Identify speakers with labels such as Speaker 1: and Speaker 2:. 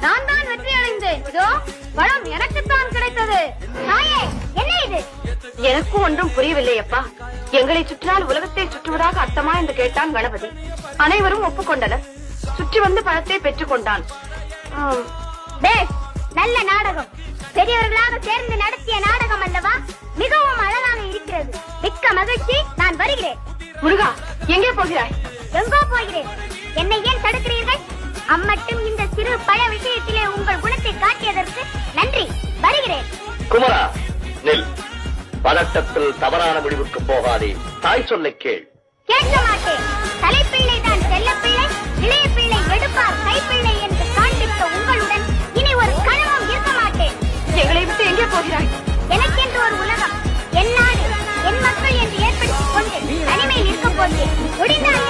Speaker 1: நான் தான் வெற்றி அடைந்தேன். இதோ பழம் எனக்குத்தான் கிடைத்தது. தாயே, என்ன இது?
Speaker 2: எனக்கும் ஒன்றும் புரியவில்லை அப்பா. எங்களை சுற்றினால் உலகத்தை சுற்றுவதாக அர்த்தமா என்று கேட்டான் கணபதி. அனைவரும் ஒப்புக்கொண்டனர். சுற்றி வந்து பழத்தை பெற்றுக் கொண்டான்.
Speaker 1: நல்ல நாடகம். பெரியவர்களாக சேர்ந்து நடத்திய நாடகம் அல்லவா? மிகவும் அழகாக இருக்கிறது. மிக்க மகிழ்ச்சி. நான் வருகிறேன்.
Speaker 2: முருகா, எங்கே போகிறாய்?
Speaker 1: எங்கோ போகிறேன். என்னை ஏன் தடுக்கிறீர்கள்? அம்மட்டும் இந்த சிறு பழ விஷயத்திலே உங்கள் குணத்தை காட்டியதற்கு நன்றி. வருகிறேன்.
Speaker 3: குமரா, நெல். பதட்டத்தில் தவறான முடிவுக்கு போகாதே. தாய் சொல்லை கேள்.
Speaker 1: கேட்க மாட்டேன். தலைப்பிள்ளை தான் செல்லப்பிள்ளை, இளைய பிள்ளை எடுப்பார் கைப்பிள்ளை என்று காண்பித்த உங்களுடன் இனி ஒரு கணவம் இருக்க மாட்டேன்.
Speaker 2: எங்களை விட்டு எங்கே போகிறாய்?
Speaker 1: எனக்கென்று ஒரு உலகம், என் நாடு, என் மக்கள் என்று ஏற்படுத்திக் கொண்டு தனிமையில் இருக்க போகிறேன். முடிந்தால்